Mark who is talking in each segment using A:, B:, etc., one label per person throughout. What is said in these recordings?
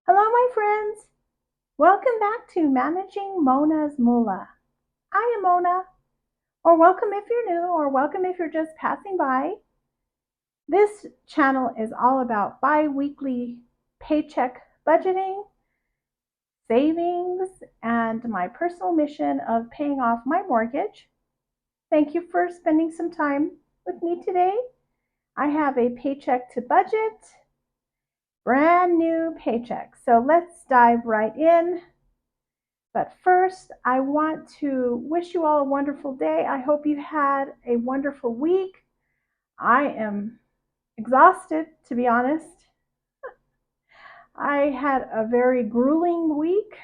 A: Hello, my friends. Welcome back to Managing Mona's Moolah. I am Mona, or welcome if you're new, or welcome if you're just passing by. This channel is all about bi-weekly paycheck budgeting, savings, and my personal mission of paying off my mortgage. Thank you for spending some time with me today. I have a paycheck to budget, brand new paycheck. So let's dive right in. But first, I want to wish you all a wonderful day. I hope you had a wonderful week. I am exhausted, to be honest. I had a very grueling week,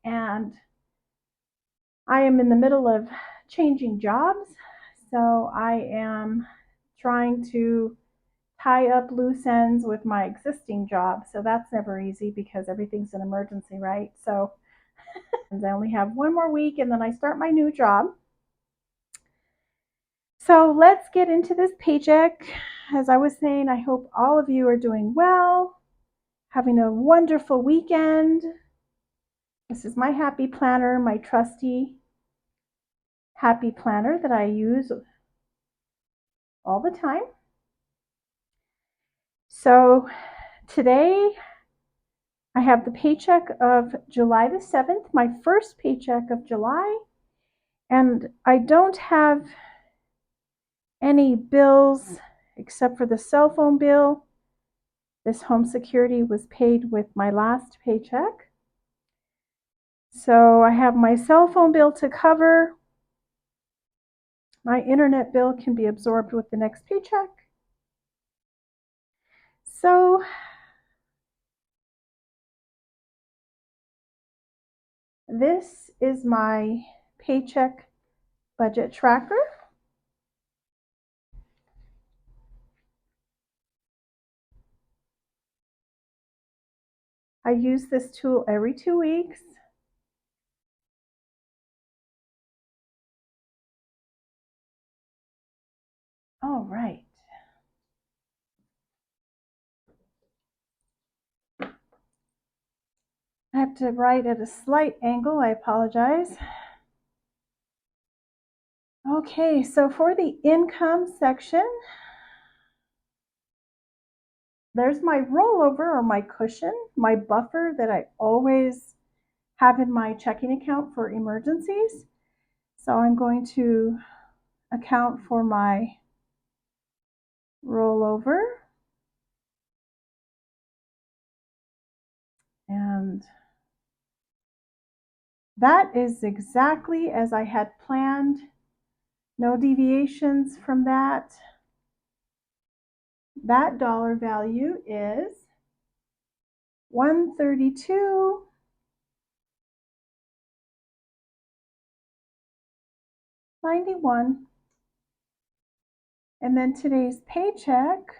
A: and I am in the middle of changing jobs. So I am trying to tie up loose ends with my existing job. So that's never easy because everything's an emergency, right? So I only have one more week and then I start my new job. So let's get into this paycheck. As I was saying, I hope all of you are doing well, having a wonderful weekend. This is my happy planner, my trusty happy planner that I use all the time. So today I have the paycheck of July the 7th, my first paycheck of July, and I don't have any bills except for the cell phone bill. This home security was paid with my last paycheck. So I have my cell phone bill to cover. My internet bill can be absorbed with the next paycheck. So this is my paycheck budget tracker. I use this tool every 2 weeks. All right. I have to write at a slight angle. I apologize. Okay, so for the income section, there's my rollover or my cushion, my buffer that I always have in my checking account for emergencies. So I'm going to account for my rollover. And that is exactly as I had planned. No deviations from that. That dollar value is $132.91. And then today's paycheck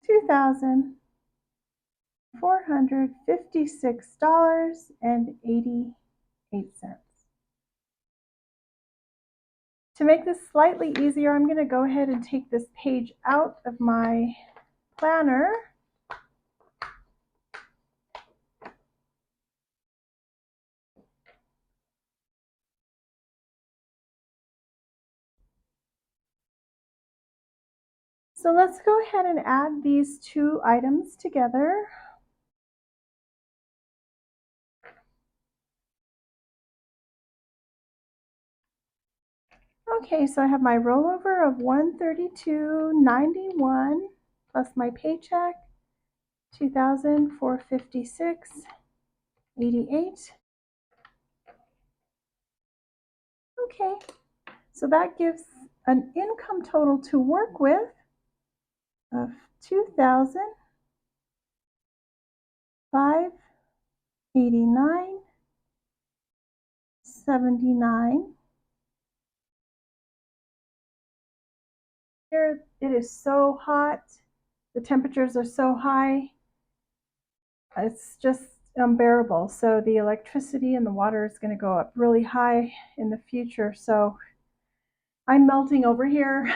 A: $2,456.88. To make this slightly easier, I'm going to go ahead and take this page out of my planner. So let's go ahead and add these two items together. Okay, so I have my rollover of $132.91 plus my paycheck, $2,456.88. Okay, so that gives an income total to work with of $2,589.79. Here it is so hot. The temperatures are so high. it's just unbearable. So the electricity and the water is going to go up really high in the future. So I'm melting over here.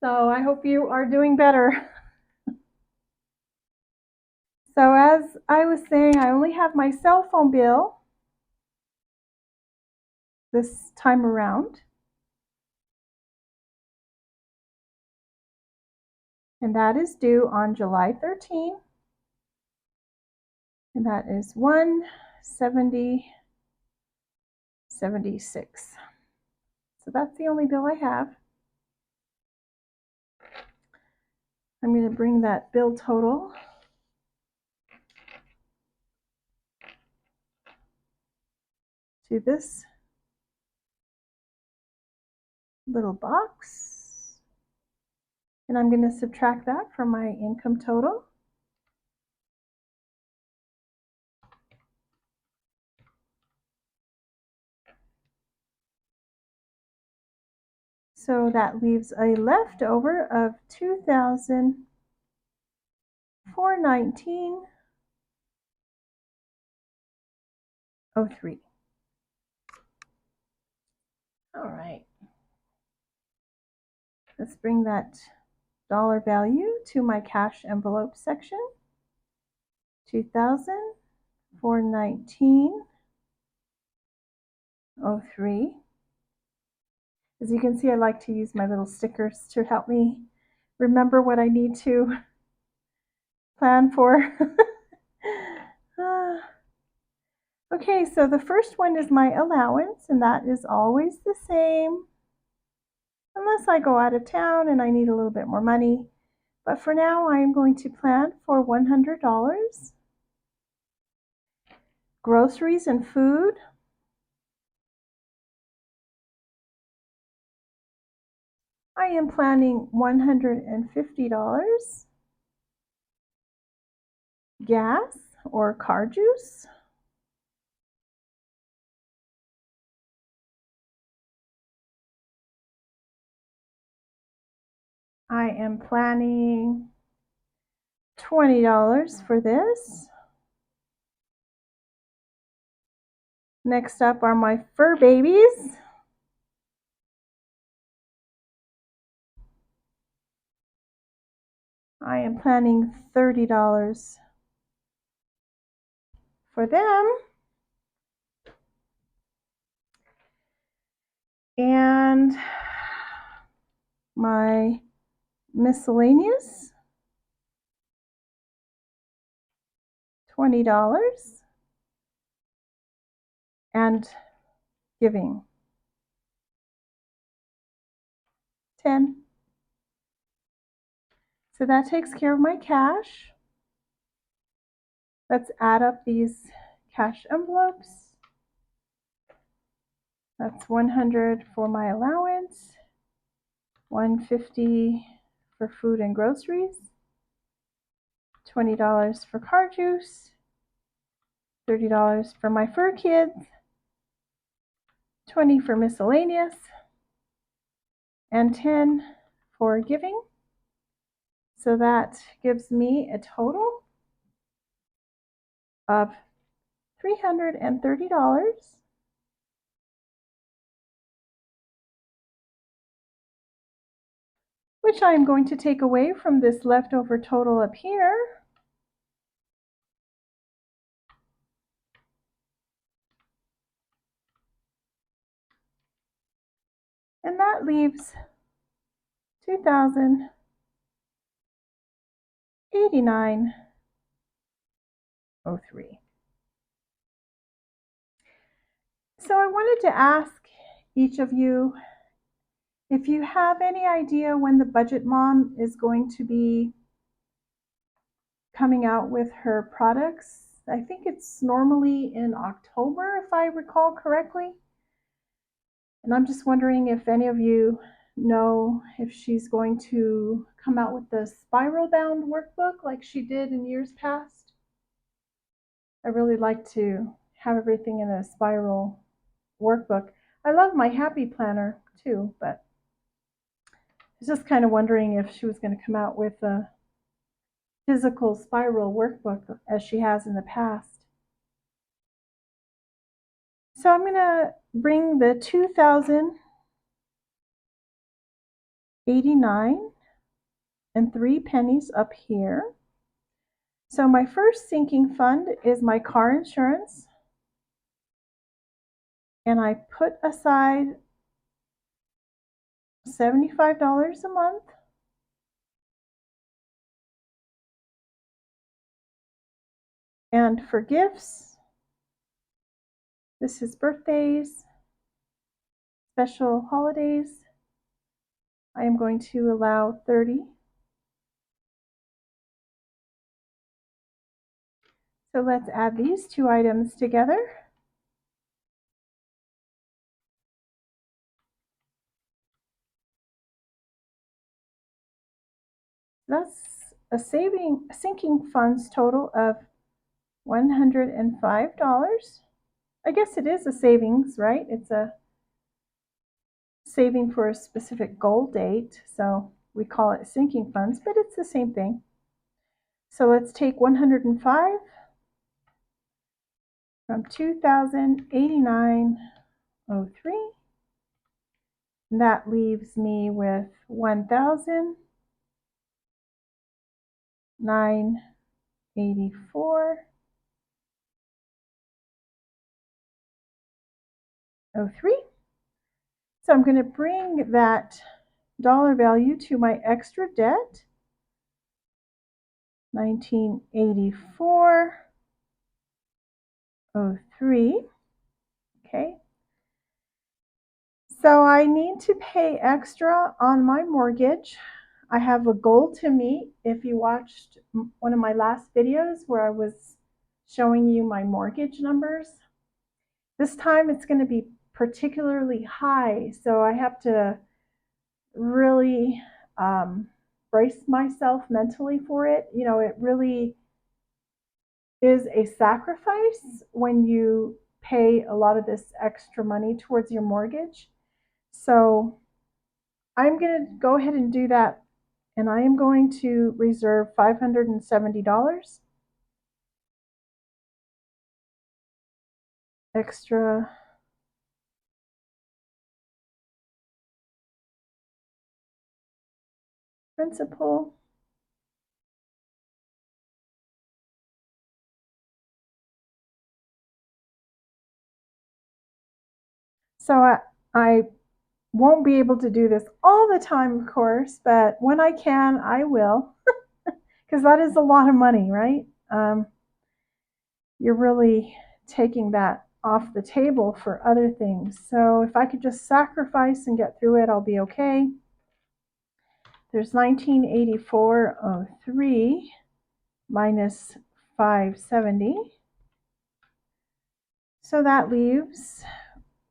A: So I hope you are doing better. So as I was saying, I only have my cell phone bill this time around. And that is due on July 13th. And that is $170.76. So that's the only bill I have. I'm going to bring that bill total to this little box. And I'm going to subtract that from my income total. So that leaves a leftover of $2,419.03. All right. Let's bring that dollar value to my cash envelope section. $2,419.03. As you can see, I like to use my little stickers to help me remember what I need to plan for. Okay, so the first one is my allowance, and that is always the same, unless I go out of town and I need a little bit more money. But for now, I am going to plan for $100. Groceries and food. I am planning $150. Gas or car juice. I am planning $20 for this. Next up are my fur babies. I am planning $30 for them. And my miscellaneous, $20. And giving, 10. So that takes care of my cash. Let's add up these cash envelopes. That's 100 for my allowance, 150 for food and groceries, $20 for car juice, $30 for my fur kids, 20 for miscellaneous, and 10 for giving. So that gives me a total of $330, which I'm going to take away from this leftover total up here. And that leaves $2,089.03. So I wanted to ask each of you if you have any idea when the Budget Mom is going to be coming out with her products. I think it's normally in October, if I recall correctly. And I'm just wondering if any of you know if she's going to come out with the spiral bound workbook like she did in years past. I really like to have everything in a spiral workbook. I love my Happy Planner too, but I was just kind of wondering if she was going to come out with physical spiral workbook as she has in the past. So I'm going to bring the 2,089 and 3 pennies up here. So my first sinking fund is my car insurance, and I put aside $75 a month. And for gifts, this is birthdays, special holidays, I am going to allow 30. So let's add these two items together. That's a sinking funds total of $105. I guess it is a savings, right? It's a saving for a specific goal date, so we call it sinking funds, but it's the same thing. So let's take 105 from 2,089.03. And that leaves me with 1,984.03. So I'm going to bring that dollar value to my extra debt, 1984.03. Okay. So I need to pay extra on my mortgage. I have a goal to meet. If you watched one of my last videos where I was showing you my mortgage numbers, this time it's going to be particularly high. So I have to really brace myself mentally for it. You know, it really is a sacrifice when you pay a lot of this extra money towards your mortgage. So I'm going to go ahead and do that, and I am going to reserve $570 extra principal. So I won't be able to do this all the time, of course, but when I can, I will, because that is a lot of money, right? You're really taking that off the table for other things. So if I could just sacrifice and get through it, I'll be okay. There's 1984.03 minus 570. So that leaves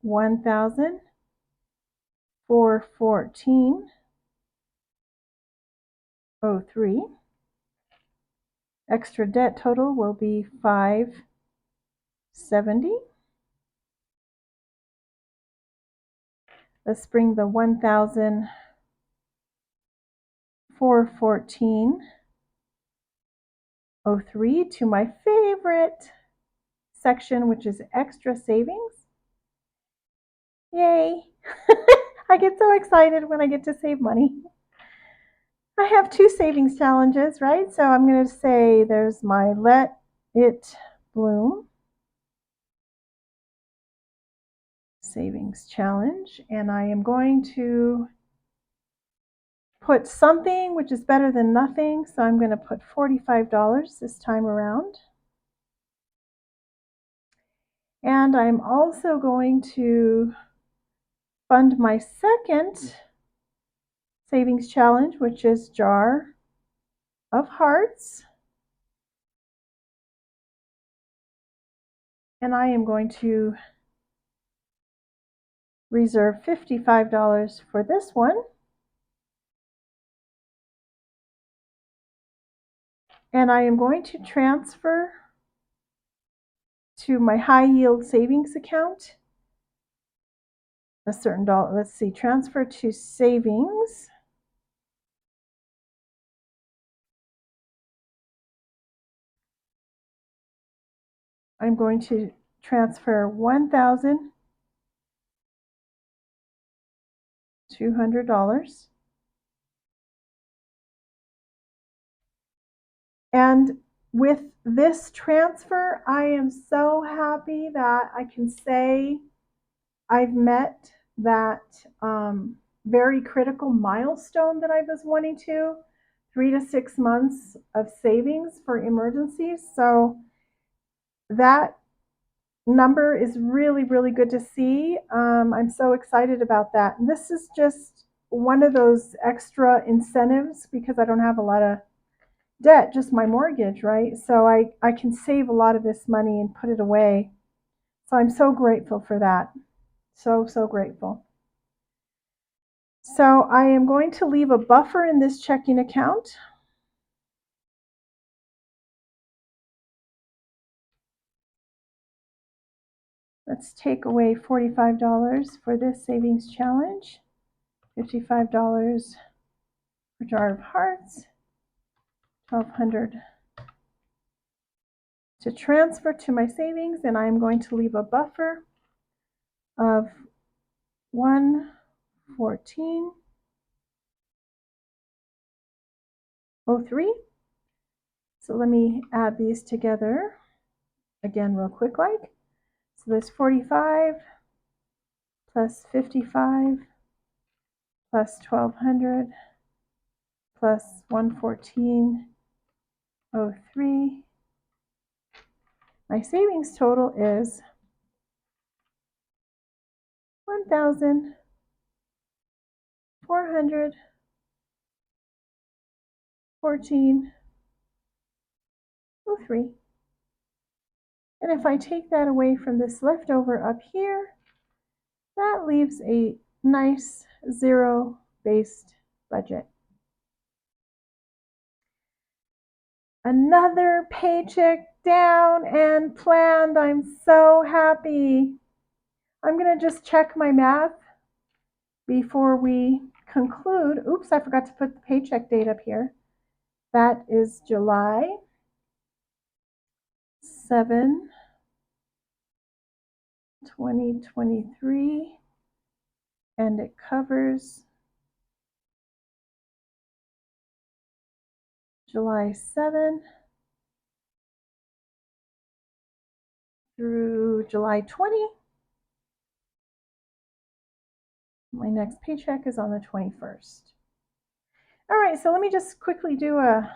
A: 1,414.03. Extra debt total will be 570. Let's bring the 1,414.03 to my favorite section, which is extra savings. Yay! I get so excited when I get to save money. I have 2 savings challenges, right? So I'm going to say there's my Let It Bloom savings challenge, and I am going to put something which is better than nothing, so I'm going to put $45 this time around. And I'm also going to fund my second savings challenge, which is Jar of Hearts. And I am going to reserve $55 for this one. And I am going to transfer to my high yield savings account a certain dollar. Let's see, transfer to savings. I'm going to transfer $1,200. And with this transfer, I am so happy that I can say I've met that very critical milestone that I was wanting to, 3 to 6 months of savings for emergencies. So that number is really, really good to see. I'm so excited about that. And this is just one of those extra incentives because I don't have a lot of debt, just my mortgage, right? So I can save a lot of this money and put it away. So I'm so grateful for that. So, so grateful. So I am going to leave a buffer in this checking account. Let's take away $45 for this savings challenge, $55 for Jar of Hearts, $1,200 to transfer to my savings, and I'm going to leave a buffer of $114.03. So let me add these together again real quick like. So there's 45 plus 55 plus 1200 plus 114.03. My savings total is $1,414.03. And if I take that away from this leftover up here, that leaves a nice zero-based budget. Another paycheck down and planned. I'm so happy. I'm going to just check my math before we conclude. Oops, I forgot to put the paycheck date up here. That is July 7, 2023, and it covers July 7 through July 20. My next paycheck is on the 21st. All right, so let me just quickly do a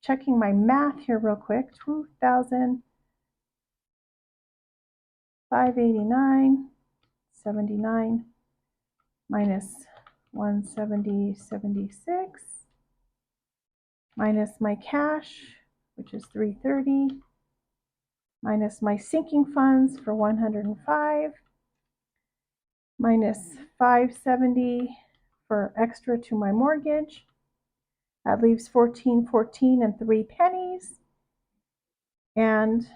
A: checking my math here real quick. 2,589.79 minus 170.76 minus my cash, which is 330, minus my sinking funds for 105, minus 570 for extra to my mortgage. That leaves 1414 and 3 pennies. And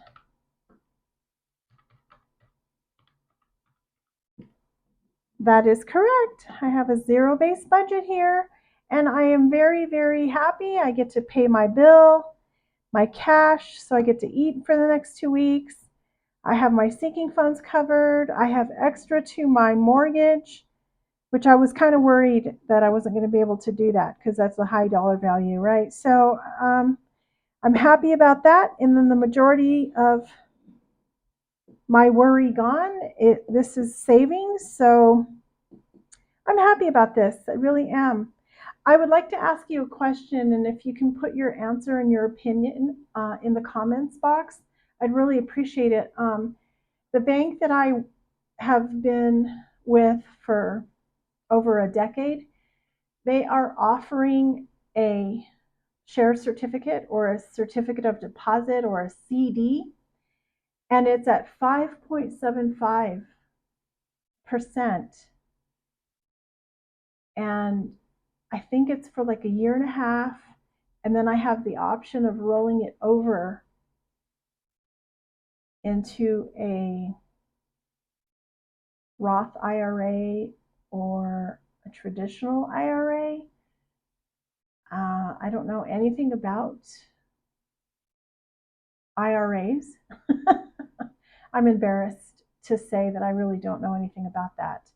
A: that is correct. I have a zero-based budget here, and I am very, very happy. I get to pay my bill, my cash, so I get to eat for the next 2 weeks. I have my sinking funds covered. I have extra to my mortgage, which I was kind of worried that I wasn't going to be able to do that because that's a high dollar value, right? So I'm happy about that. And then the majority of my worry gone. This is savings, so I'm happy about this. I really am. I would like to ask you a question, and if you can put your answer and your opinion in the comments box, I'd really appreciate it. The bank that I have been with for over a decade, they are offering a share certificate or a certificate of deposit or a CD, and it's at 5.75%. And I think it's for like a year and a half. And then I have the option of rolling it over into a Roth IRA or a traditional IRA. I don't know anything about IRAs. I'm embarrassed to say that I really don't know anything about that.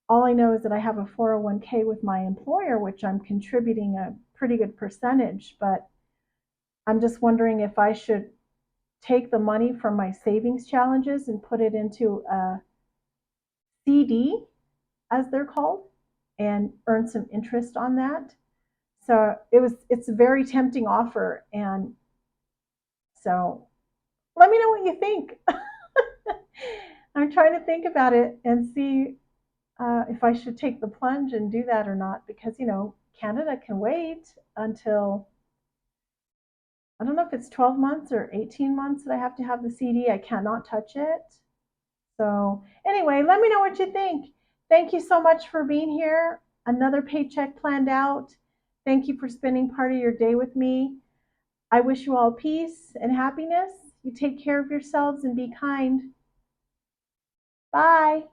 A: All I know is that I have a 401k with my employer, which I'm contributing a pretty good percentage, but I'm just wondering if I should take the money from my savings challenges and put it into a CD, as they're called, and earn some interest on that. So it's a very tempting offer, and so let me know what you think. I'm trying to think about it and see if I should take the plunge and do that or not, because Canada can wait until, I don't know if it's 12 months or 18 months that I have to have the CD. I cannot touch it. So anyway, let me know what you think. Thank you so much for being here. Another paycheck planned out. Thank you for spending part of your day with me. I wish you all peace and happiness. You take care of yourselves and be kind. Bye.